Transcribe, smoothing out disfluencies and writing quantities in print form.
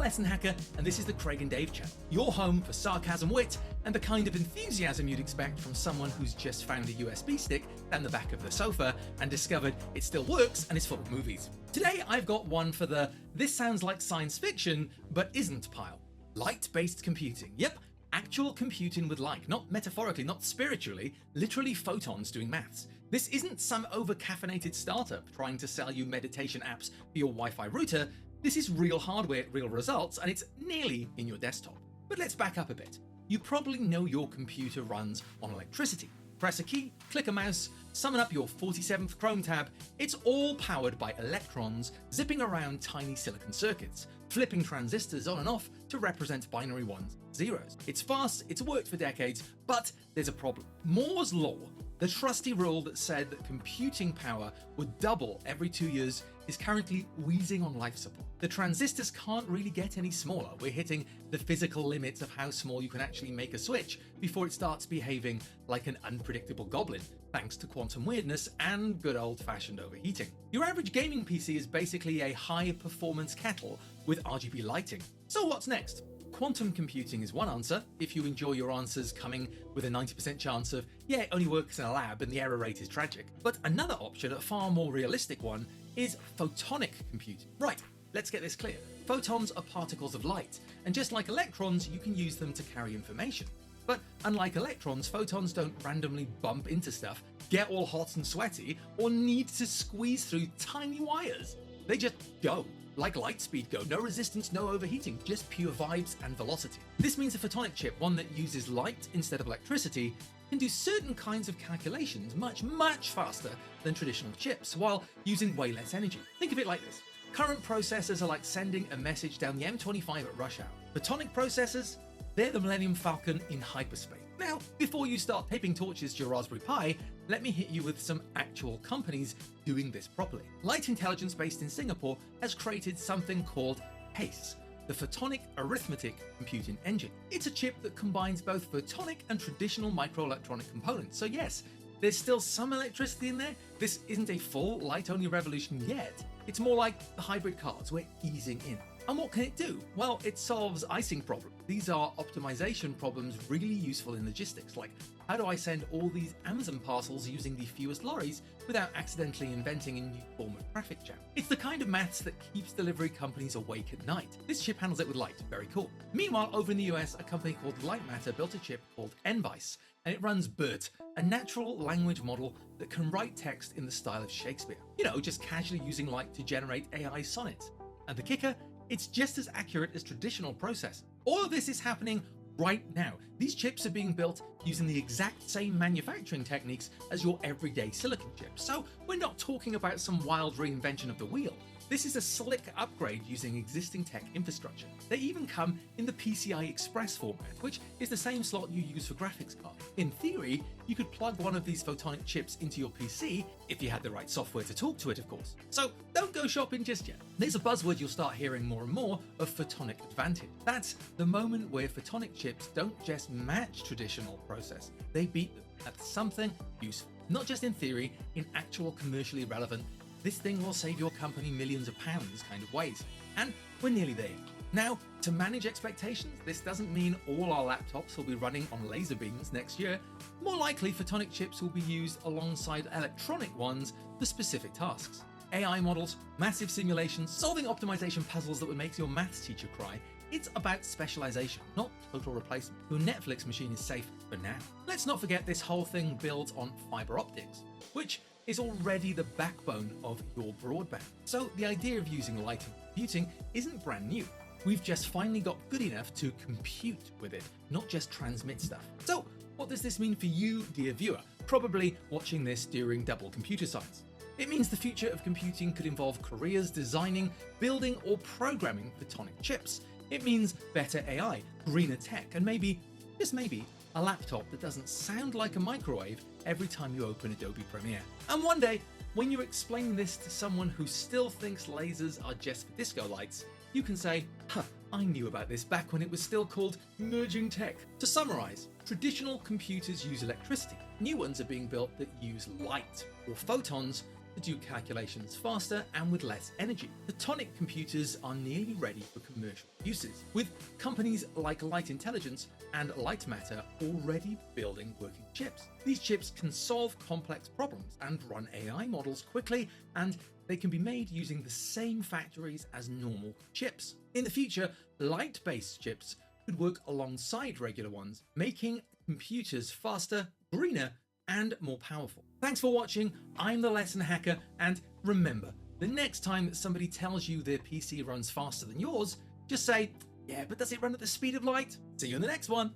Lesson Hacker, and this is the Craigndave channel, your home for sarcasm, wit, and the kind of enthusiasm you'd expect from someone who's just found a USB stick down the back of the sofa and discovered it still works and is full of movies. Today I've got one for the "this sounds like science fiction but isn't" pile. Light-based computing. Yep, actual computing with light, not metaphorically, not spiritually, literally photons doing maths. This isn't some over-caffeinated startup trying to sell you meditation apps for your Wi-Fi router. This is real hardware, real results, and it's nearly in your desktop. But let's back up a bit. You probably know your computer runs on electricity. Press a key, click a mouse, summon up your 47th Chrome tab. It's all powered by electrons zipping around tiny silicon circuits, flipping transistors on and off to represent binary ones and zeros. It's fast, it's worked for decades, but there's a problem. Moore's law, the trusty rule that said that computing power would double every 2 years, is currently wheezing on life support. The transistors can't really get any smaller. We're hitting the physical limits of how small you can actually make a switch before it starts behaving like an unpredictable goblin, thanks to quantum weirdness and good old-fashioned overheating. Your average gaming PC is basically a high-performance kettle with RGB lighting. So what's next? Quantum computing is one answer, if you enjoy your answers coming with a 90% chance of, yeah, it only works in a lab and the error rate is tragic. But another option, a far more realistic one, is photonic computing. Right, let's get this clear. Photons are particles of light, and just like electrons, you can use them to carry information. But unlike electrons, photons don't randomly bump into stuff, get all hot and sweaty, or need to squeeze through tiny wires. They just go. Like light speed go, no resistance, no overheating, just pure vibes and velocity. This means a photonic chip, one that uses light instead of electricity, can do certain kinds of calculations much faster than traditional chips, while using way less energy. Think of it like this. Current processors are like sending a message down the M25 at rush hour. Photonic processors, they're the Millennium Falcon in hyperspace. Now, before you start taping torches to your Raspberry Pi, let me hit you with some actual companies doing this properly. Lightelligence, based in Singapore, has created something called PACE, the Photonic Arithmetic Computing Engine. It's a chip that combines both photonic and traditional microelectronic components. So yes, there's still some electricity in there. This isn't a full light-only revolution yet. It's more like the hybrid cars we're easing in. And what can it do? Well, it solves icing problems. These are optimization problems really useful in logistics, like how do I send all these Amazon parcels using the fewest lorries without accidentally inventing a new form of traffic jam? It's the kind of maths that keeps delivery companies awake at night. This chip handles it with light, very cool. Meanwhile, over in the US, a company called Lightmatter built a chip called Envise, and it runs BERT, a natural language model that can write text in the style of Shakespeare. You know, just casually using light to generate AI sonnets. And the kicker? It's just as accurate as traditional processing. All of this is happening right now. These chips are being built using the exact same manufacturing techniques as your everyday silicon chips. So we're not talking about some wild reinvention of the wheel. This is a slick upgrade using existing tech infrastructure. They even come in the PCIe Express format, which is the same slot you use for graphics cards. In theory, you could plug one of these photonic chips into your PC if you had the right software to talk to it, of course. So don't go shopping just yet. There's a buzzword you'll start hearing more and more of photonic advantage. That's the moment where photonic chips don't just match traditional processing, they beat them at something useful. Not just in theory, in actual commercially relevant, this thing will save your company millions of pounds kind of ways. And we're nearly there. Now, to manage expectations, this doesn't mean all our laptops will be running on laser beams next year. More likely, photonic chips will be used alongside electronic ones for specific tasks. AI models, massive simulations, solving optimization puzzles that would make your maths teacher cry. It's about specialization, not total replacement. Your Netflix machine is safe for now. Let's not forget this whole thing builds on fiber optics, which is already the backbone of your broadband. So the idea of using light in computing isn't brand new. We've just finally got good enough to compute with it, not just transmit stuff. So what does this mean for you, dear viewer, probably watching this during double computer science? It means the future of computing could involve careers designing, building, or programming photonic chips. It means better AI, greener tech, and maybe, just maybe, a laptop that doesn't sound like a microwave every time you open Adobe Premiere. And one day, when you're explaining this to someone who still thinks lasers are just for disco lights, you can say, huh, I knew about this back when it was still called emerging tech. To summarize, traditional computers use electricity. New ones are being built that use light, or photons, to do calculations faster and with less energy. Photonic computers are nearly ready for commercial uses, with companies like Lightelligence and Lightmatter already building working chips. These chips can solve complex problems and run AI models quickly, and they can be made using the same factories as normal chips. In the future, light-based chips could work alongside regular ones, making computers faster, greener, and more powerful. Thanks for watching. I'm the Lesson Hacker, and remember, the next time that somebody tells you their PC runs faster than yours, just say, yeah, but does it run at the speed of light? See you in the next one.